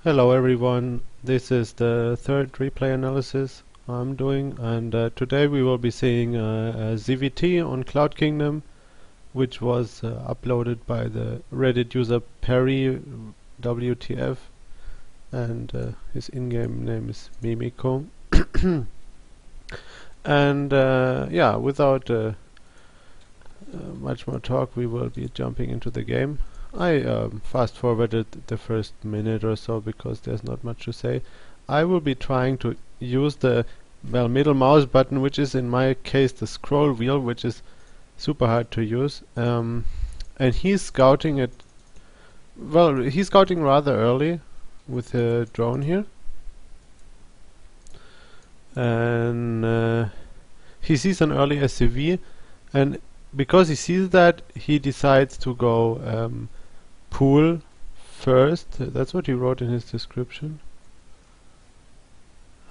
Hello everyone, this is the third replay analysis I'm doing, and today we will be seeing a ZvT on Cloud Kingdom, which was uploaded by the Reddit user Parrywtf, and his in-game name is Mimiko. And yeah, without much more talk, we will be jumping into the game. I fast forwarded the first minute or so because there's not much to say. I will be trying to use the middle mouse button, which is in my case the scroll wheel, which is super hard to use. And he's scouting it. Well, he's scouting rather early with a drone here, and he sees an early SCV, and because he sees that, he decides to go pool first. That's what he wrote in his description.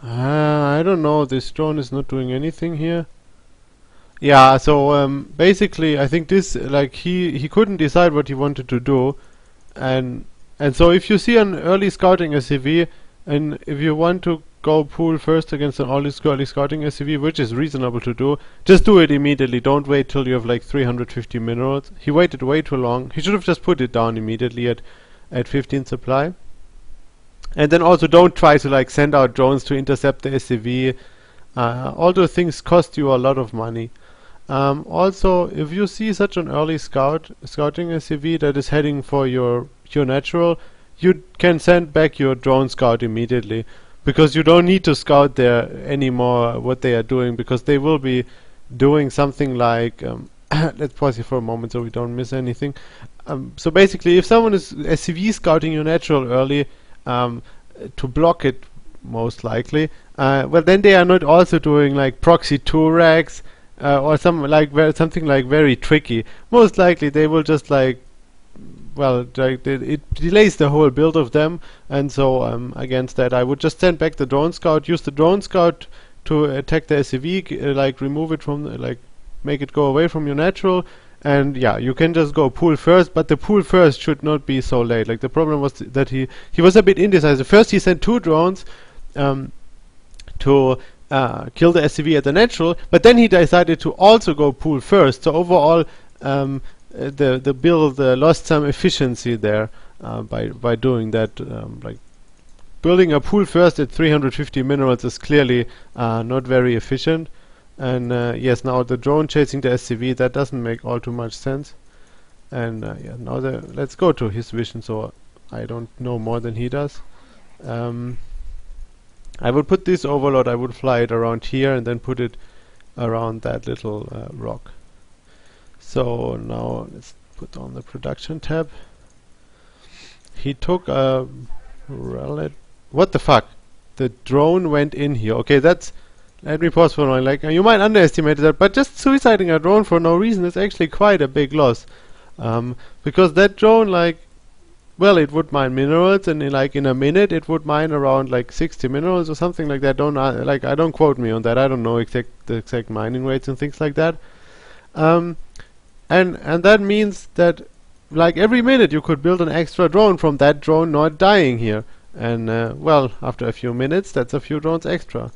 I don't know, this drone is not doing anything here. Yeah, so basically I think this, like, he couldn't decide what he wanted to do, and so if you see an early scouting SCV, and if you want to go pool first against an early scouting SCV, which is reasonable to do, just do it immediately. Don't wait till you have like 350 minerals. He waited way too long. He should have just put it down immediately at 15 supply. And then also don't try to like send out drones to intercept the SCV. All those things cost you a lot of money. Also, if you see such an early scouting SCV that is heading for your natural, you can send back your drone scout immediately, because you don't need to scout there anymore what they are doing, because they will be doing something like let's pause here for a moment so we don't miss anything. So basically, if someone is SCV scouting your natural early to block it, most likely, well, then they are not also doing like proxy 2 racks or something like very tricky. Most likely they will just like, well, it delays the whole build of them, and so against that I would just send back the drone scout, use the drone scout to attack the SCV, like remove it from like make it go away from your natural, and yeah, you can just go pool first, but the pool first should not be so late. Like, the problem was that he was a bit indecisive. First he sent 2 drones to kill the SCV at the natural, but then he decided to also go pool first, so overall the build lost some efficiency there by doing that. Like, building a pool first at 350 minerals is clearly not very efficient, and yes, now the drone chasing the SCV, that doesn't make all too much sense. And yeah, now let's go to his vision, so I don't know more than he does. I would put this overload, I would fly it around here and then put it around that little rock. So now let's put on the production tab. He took a relic. What the fuck? The drone went in here. Okay, that's. Let me pause for a moment. Like, you might underestimate that, but just suiciding a drone for no reason is actually quite a big loss. Because that drone, like, well, it would mine minerals, and in a minute it would mine around like 60 minerals or something like that. I don't quote me on that. I don't know the exact mining rates and things like that. And that means that like every minute you could build an extra drone from that drone not dying here. And well, after a few minutes, that's a few drones extra.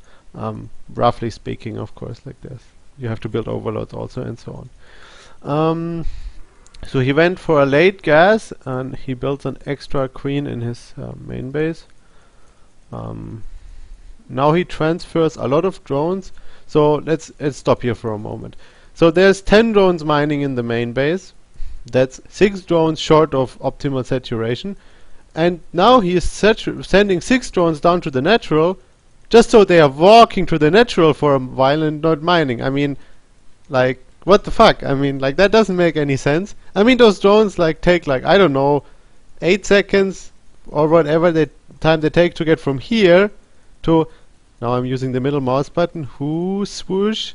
Roughly speaking, of course, like this. You have to build overloads also and so on. So he went for a late gas and he built an extra queen in his main base. Now he transfers a lot of drones. So let's stop here for a moment. So there's 10 drones mining in the main base. That's 6 drones short of optimal saturation. And now he is sending 6 drones down to the natural, just so they are walking to the natural for a while and not mining. I mean, like, what the fuck? I mean, like, that doesn't make any sense. I mean, those drones like take like, I don't know, 8 seconds or whatever the time they take to get from here to, now I'm using the middle mouse button, swoosh,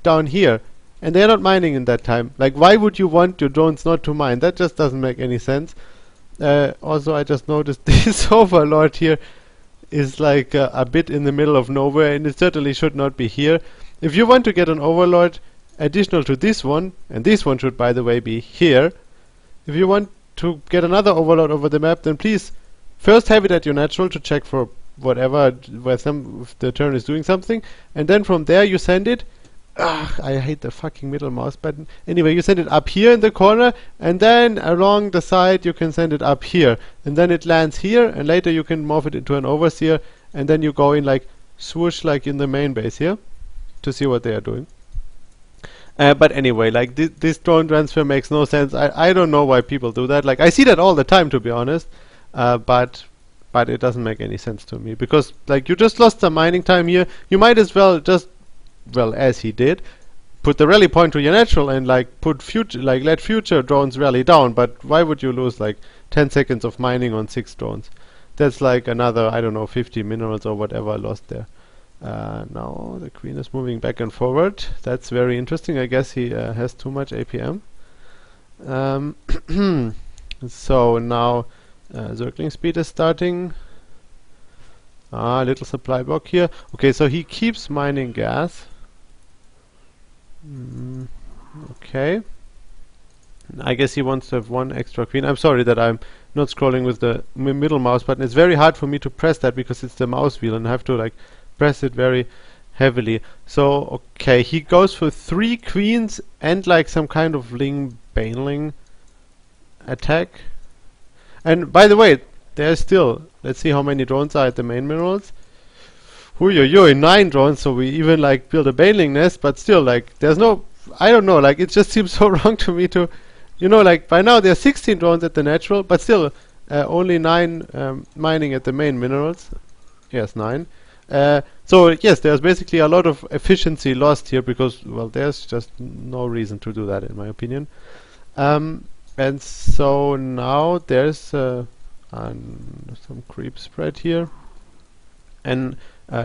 down here, and they're not mining in that time. Like, why would you want your drones not to mine? That just doesn't make any sense. Also, I just noticed this overlord here is like a bit in the middle of nowhere, and it certainly should not be here. If you want to get an overlord additional to this one, and this one should, by the way, be here, if you want to get another overlord over the map, then please first have it at your natural to check for whatever, if the turn is doing something, and then from there you send it. I hate the fucking middle mouse button. Anyway, you send it up here in the corner, and then along the side you can send it up here, and then it lands here, and later you can morph it into an overseer, and then you go in like swoosh like in the main base here to see what they are doing. But anyway, like this drone transfer makes no sense. I don't know why people do that. Like I see that all the time, to be honest, but it doesn't make any sense to me, because like you just lost some mining time here. You might as well just, well, as he did, put the rally point to your natural and like let future drones rally down. But why would you lose like 10 seconds of mining on 6 drones? That's like another, I don't know, 50 minerals or whatever lost there. Now the queen is moving back and forward. That's very interesting. I guess he has too much APM. So now circling speed is starting. Little supply block here. Okay, so he keeps mining gas. Okay. I guess he wants to have 1 extra queen. I'm sorry that I'm not scrolling with the middle mouse button. It's very hard for me to press that because it's the mouse wheel and I have to like press it very heavily. So okay, he goes for 3 queens and like some kind of Ling Baneling attack. And by the way, there's still, let's see how many drones are at the main minerals. Huyoyoy, 9 drones, so we even like build a Baneling nest, but still like there's no, I don't know, like it just seems so wrong to me to, you know, like by now there are 16 drones at the natural, but still only 9 mining at the main minerals. Yes, 9. So yes, there's basically a lot of efficiency lost here because, well, there's just no reason to do that in my opinion. And so now there's some creep spread here, and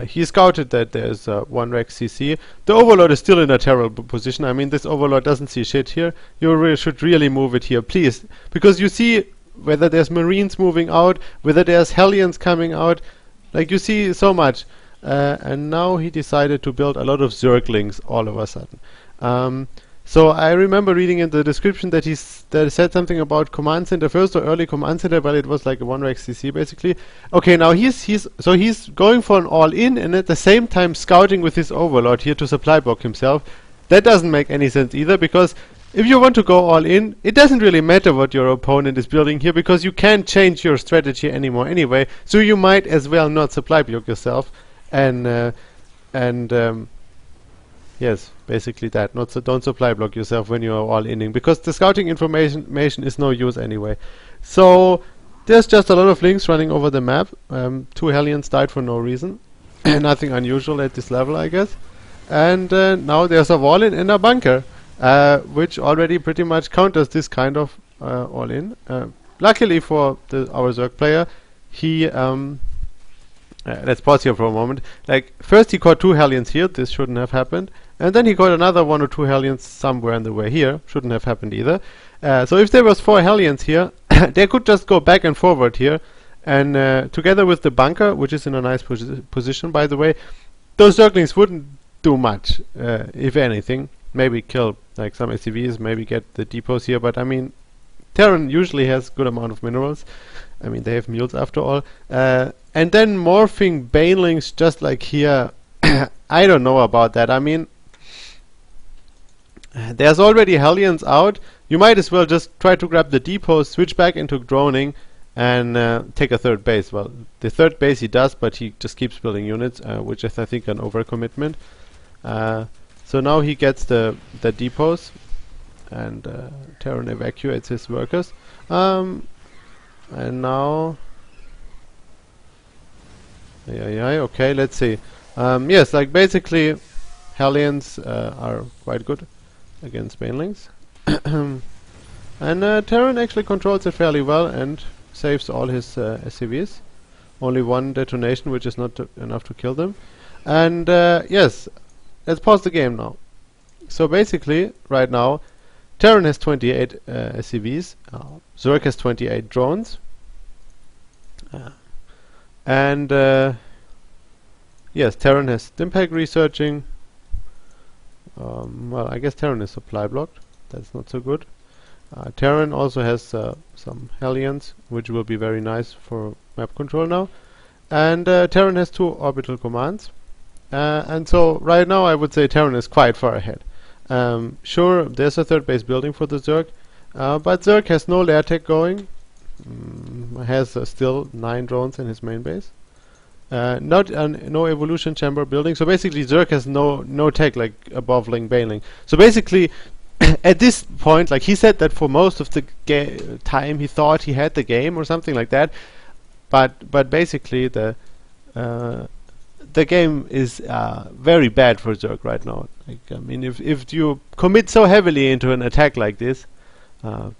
he scouted that there's 1 Rex CC. The Overlord is still in a terrible position. I mean, this Overlord doesn't see shit here. You should really move it here, please, because you see whether there's Marines moving out, whether there's Hellions coming out. Like you see so much. And now he decided to build a lot of Zerglings all of a sudden. So I remember reading in the description that he said something about command center first, or early command center, but it was like a 1 Rex CC basically. Okay, now he's going for an all-in and at the same time scouting with his Overlord here to supply block himself. That doesn't make any sense either, because if you want to go all in, it doesn't really matter what your opponent is building here, because you can't change your strategy anymore anyway, so you might as well not supply block yourself. Yes, basically that. Don't supply block yourself when you are all inning, because the scouting information is no use anyway. So there's just a lot of links running over the map. 2 Hellions died for no reason. Nothing unusual at this level, I guess. And now there's a wall in and a bunker, which already pretty much counters this kind of all in. Luckily for our Zerg player, he let's pause here for a moment. Like, first he caught 2 Hellions here. This shouldn't have happened. And then he caught another 1 or 2 Hellions somewhere in the way here. Shouldn't have happened either. So if there was 4 Hellions here, they could just go back and forward here. And together with the bunker, which is in a nice position, by the way, those Zerglings wouldn't do much, if anything. Maybe kill like some SCVs, maybe get the depots here. But I mean, Terran usually has good amount of minerals. I mean, they have mules after all. And then morphing Banelings just like here, I don't know about that. I mean, there's already Hellions out. You might as well just try to grab the depots, switch back into droning, and take a 3rd base. Well, the 3rd base he does, but he just keeps building units, which is, I think, an overcommitment. So now he gets the depots, and Terran evacuates his workers. And now... okay, let's see. Yes, like basically Hellions are quite good against Banelings. And Terran actually controls it fairly well and saves all his SCVs. Only 1 detonation, which is not enough to kill them. And yes, let's pause the game now. So basically, right now, Terran has 28 SCVs. Zerg has 28 drones. And yes, Terran has Stimpack researching. Well, I guess Terran is supply blocked. That's not so good. Terran also has some Hellions, which will be very nice for map control now. And Terran has 2 orbital commands. And so right now I would say Terran is quite far ahead. Sure, there's a 3rd base building for the Zerg, but Zerg has no lair tech going. Has still 9 drones in his main base. No evolution chamber building. So basically Zerg has no tech like above Ling Bailing. So basically at this point, like he said that for most of the time he thought he had the game or something like that, but basically the game is very bad for Zerg right now. Like, I mean, if you commit so heavily into an attack like this,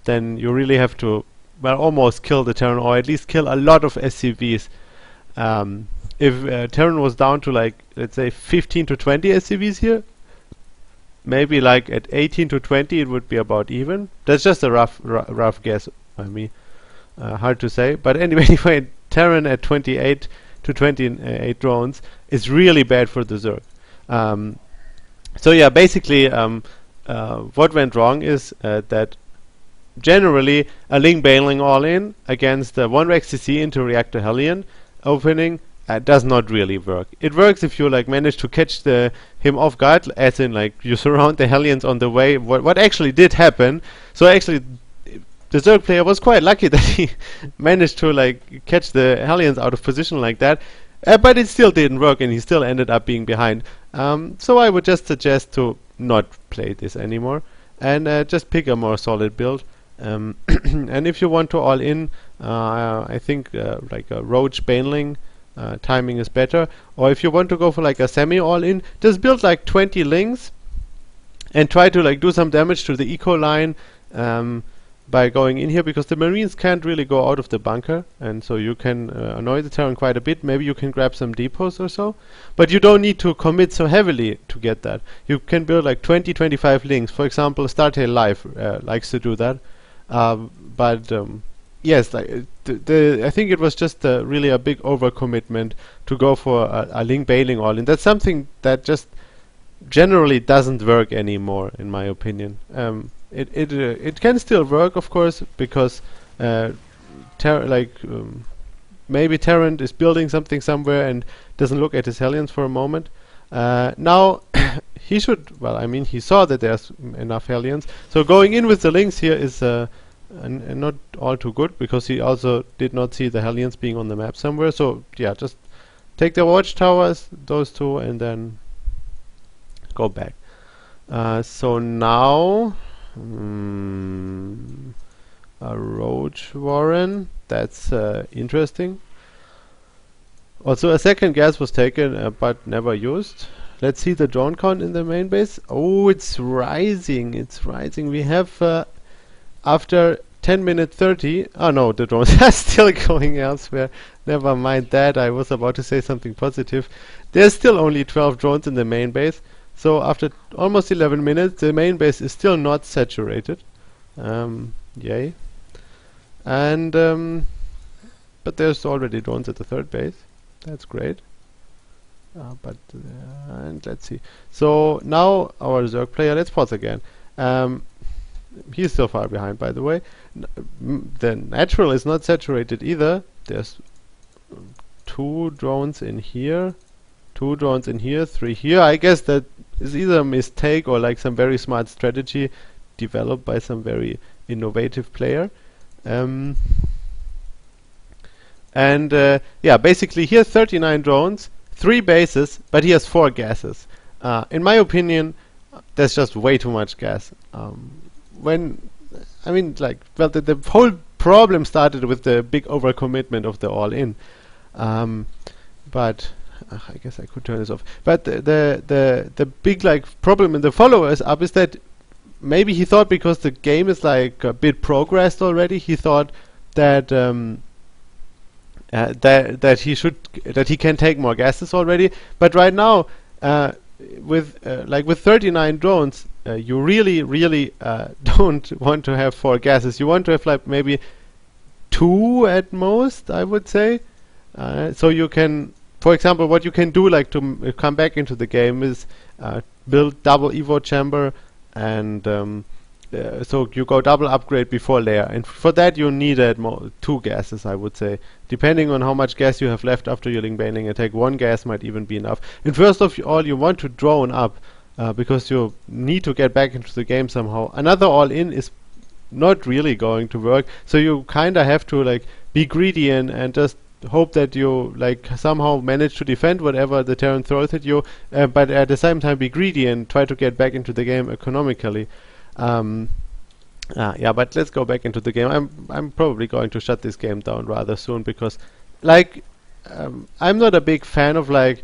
then you really have to, well, almost kill the Terran, or at least kill a lot of SCVs. If Terran was down to, like, let's say 15 to 20 SCVs here, maybe like at 18 to 20 it would be about even. That's just a rough guess by me. Hard to say, but anyway, Terran at 28 to 28 drones is really bad for the Zerg. So yeah, basically what went wrong is that generally a Ling Bailing all-in against 1-Rex CC into Reactor Hellion opening does not really work. It works if you like manage to catch him off guard, as in like you surround the Hellions on the way. What actually did happen, so actually the Zerg player was quite lucky that he managed to like catch the Hellions out of position like that, but it still didn't work and he still ended up being behind. So I would just suggest to not play this anymore and just pick a more solid build. And if you want to all in, I think like a Roach Baneling timing is better. Or if you want to go for like a semi all in, just build like 20 Lings and try to like do some damage to the eco line by going in here, because the Marines can't really go out of the bunker, and so you can annoy the Terran quite a bit. Maybe you can grab some depots or so, but you don't need to commit so heavily to get that. You can build like 20-25 Lings. For example, Startail Live likes to do that. Yes, like I think it was just really a big overcommitment to go for a Ling Bailing all-in. That's something that just generally doesndoesn't work anymore, in my opinion. It can still work, of course, because maybe Terran is building something somewhere and doesn't look at his Hellions for a moment. Now he should. Well, I mean, he saw that there's enough Hellions, so going in with the Lings here is not all too good, because he also did not see the Hellions being on the map somewhere. So yeah, just take the watchtowers, those 2, and then go back. So now a Roach Warren, that's interesting. Also a second gas was taken but never used. Let's see the drone count in the main base. Oh, it's rising, it's rising. We have after 10 minutes 30, oh no, the drones are still going elsewhere. Never mind that, I was about to say something positive. There's still only 12 drones in the main base. So after almost 11 minutes, the main base is still not saturated. Yay. And but there's already drones at the 3rd base. That's great. And let's see. So now our Zerg player, let's pause again. He's still far behind, by the way. The natural is not saturated either. There's 2 drones in here. 2 drones in here, 3 here. I guess that is either a mistake or like some very smart strategy developed by some very innovative player. Yeah, basically he has 39 drones, 3 bases, but he has 4 gases. In my opinion, that's just way too much gas. I mean, like, well, the whole problem started with the big overcommitment of the all-in. But I guess I could turn this off. But the big like problem in the followers up is that maybe he thought, because the game is like a bit progressed already, he thought that that he can take more gases already. But right now, with 39 drones, you really don't want to have 4 gases. You want to have like maybe 2 at most, I would say. So you can, for example, what you can do like to come back into the game is build double evo chamber and so you go double upgrade before layer, and for that you needed 2 gases, I would say. Depending on how much gas you have left after your Ling Baneling attack, 1 gas might even be enough. And first of all, you want to drone up, because you need to get back into the game somehow. Another all-in is not really going to work, so you kinda have to like be greedy and just hope that you like somehow manage to defend whatever the Terran throws at you, but at the same time be greedy and try to get back into the game economically. Yeah, but let's go back into the game. I'm probably going to shut this game down rather soon, because like I'm not a big fan of like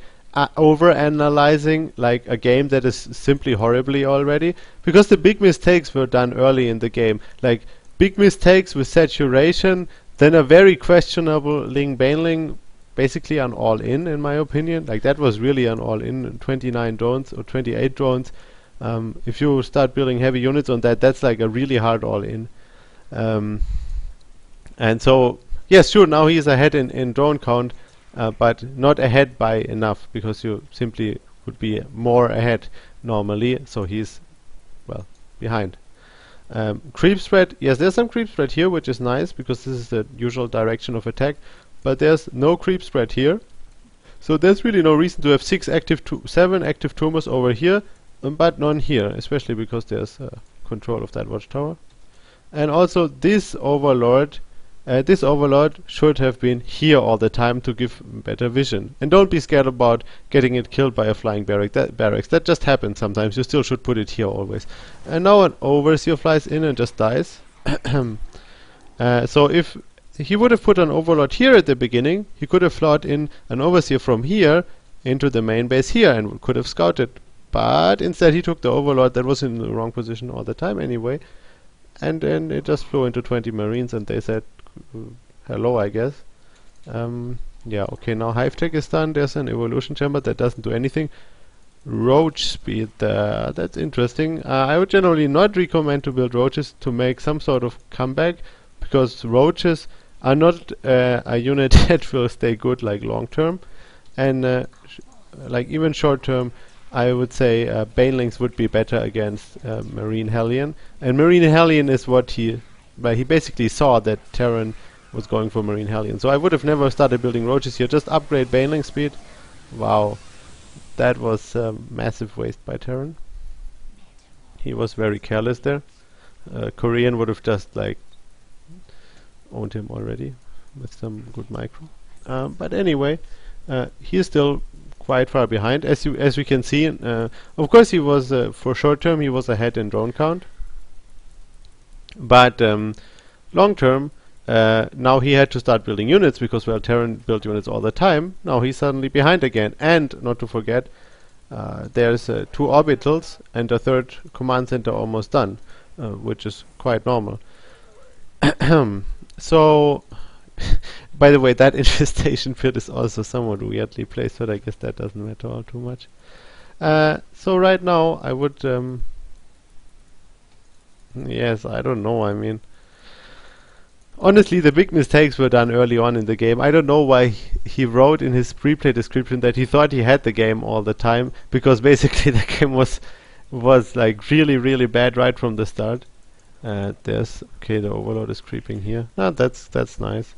over analyzing like a game that is simply horribly already, because the big mistakes were done early in the game, like big mistakes with saturation, then a very questionable Ling Baneling, basically an all-in in my opinion. Like that was really an all-in, 29 drones or 28 drones. If you start building heavy units on that, that's like a really hard all-in. And so, yes, sure, now he's ahead in drone count, but not ahead by enough, because you simply would be more ahead normally, so he's, well, behind. Creep spread, yes, there's some creep spread here, which is nice, because this is the usual direction of attack, but there's no creep spread here. So there's really no reason to have 7 active tumors over here, but none here, especially because there's control of that watchtower. And also this overlord should have been here all the time to give better vision. And don't be scared about getting it killed by a flying barracks. That just happens sometimes. You still should put it here always. And now an overseer flies in and just dies. So if he would have put an overlord here at the beginning, he could have flowed in an overseer from here into the main base here and could have scouted. But instead he took the overlord that was in the wrong position all the time anyway. And then it just flew into 20 marines and they said, hello, I guess. Yeah, okay, now hive tech is done. There's an evolution chamber that doesn't do anything. Roach speed, that's interesting. I would generally not recommend to build roaches to make some sort of comeback, because roaches are not a unit that will stay good like long term, and like even short term. I would say Banelings would be better against Marine Hellion, and Marine Hellion is what he basically saw that Terran was going for Marine Hellion. So I would have never started building roaches here, just upgrade Baneling speed. Wow, that was a massive waste by Terran. He was very careless there. Korean would have just like owned him already with some good micro. But anyway, he's still quite far behind, as we can see. Of course, he was for short term he was ahead in drone count, but long term now he had to start building units, because well, Terran built units all the time. Now he's suddenly behind again, and not to forget, there's 2 orbitals and a 3rd command center almost done, which is quite normal. So by the way, that infestation field is also somewhat weirdly placed, but I guess that doesn't matter all too much. So right now I would yes, I don't know, I mean, honestly the big mistakes were done early on in the game. I don't know why he wrote in his pre-play description that he thought he had the game all the time, because basically the game was like really bad right from the start. There's, okay, the overlord is creeping here. That's nice.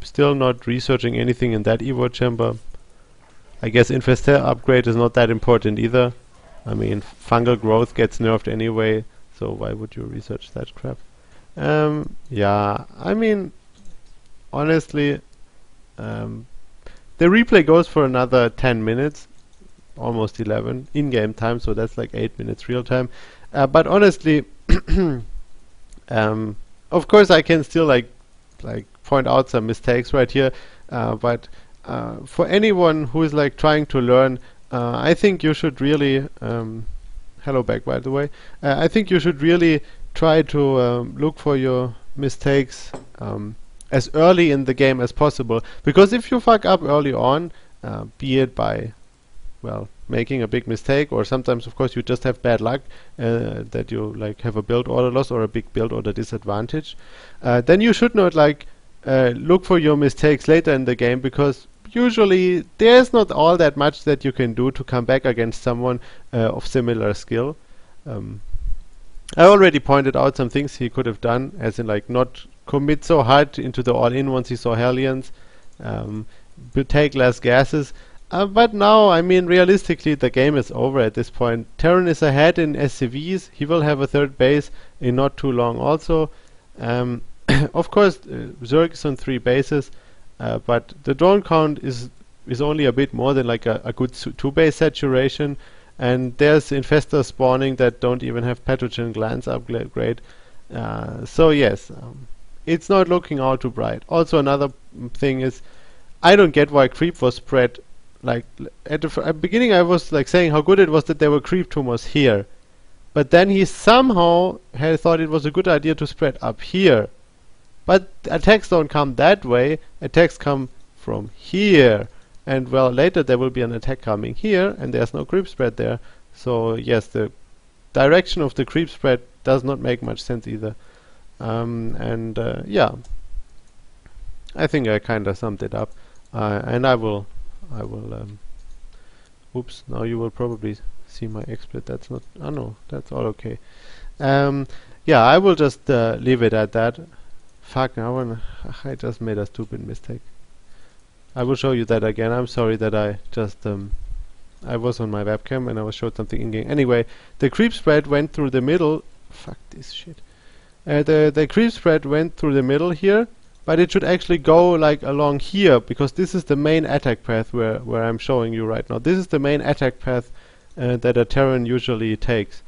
Still not researching anything in that evo chamber. I guess Infestor upgrade is not that important either. I mean, fungal growth gets nerfed anyway, so why would you research that crap? Yeah, I mean, honestly, the replay goes for another 10 minutes, almost 11 in-game time, so that's like 8 minutes real time. But honestly, of course I can still like point out some mistakes right here, but for anyone who is like trying to learn, I think you should really hello back, by the way. I think you should really try to look for your mistakes as early in the game as possible, because if you fuck up early on, be it by, well, making a big mistake, or sometimes of course you just have bad luck, that you like have a build order loss or a big build order disadvantage, then you should not like look for your mistakes later in the game, because usually there's not all that much that you can do to come back against someone of similar skill. I already pointed out some things he could have done, as in like not commit so hard into the all-in once he saw Hellions, but take less gases. But now, I mean, realistically, the game is over at this point. Terran is ahead in SCVs. He will have a third base in not too long also. Of course, Zerg is on 3 bases, but the drone count is only a bit more than like a good 2 base saturation. And there's infestors spawning that don't even have pathogen glands upgrade. So yes, it's not looking all too bright. Also, another thing is, I don't get why creep was spread. Like at the beginning, I was like saying how good it was that there were creep tumors here, but then he somehow had thought it was a good idea to spread up here. But attacks don't come that way. Attacks come from here. And well, later there will be an attack coming here, and there's no creep spread there. So yes, the direction of the creep spread does not make much sense either. Yeah, I think I kind of summed it up. And I will. Oops! Now you will probably see my XSplit. That's not. Oh no, that's all okay. Yeah, I will just leave it at that. Fuck! I just made a stupid mistake. I will show you that again. I'm sorry that I just I was on my webcam and I was showed something in game. Anyway, the creep spread went through the middle. Fuck this shit. The creep spread went through the middle here, but it should actually go like along here, because this is the main attack path where I'm showing you right now. This is the main attack path that a Terran usually takes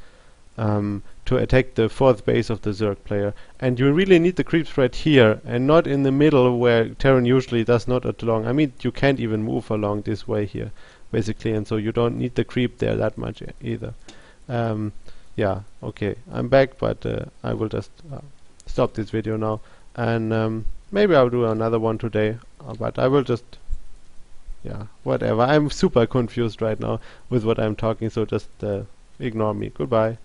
to attack the 4th base of the Zerg player. And you really need the creep spread here and not in the middle where Terran usually does not along. I mean, you can't even move along this way here, basically, and so you don't need the creep there that much either. Yeah, okay, I'm back, but I will just stop this video now, and maybe I'll do another one today, but I will just, yeah, whatever. I'm super confused right now with what I'm talking, so just ignore me. Goodbye.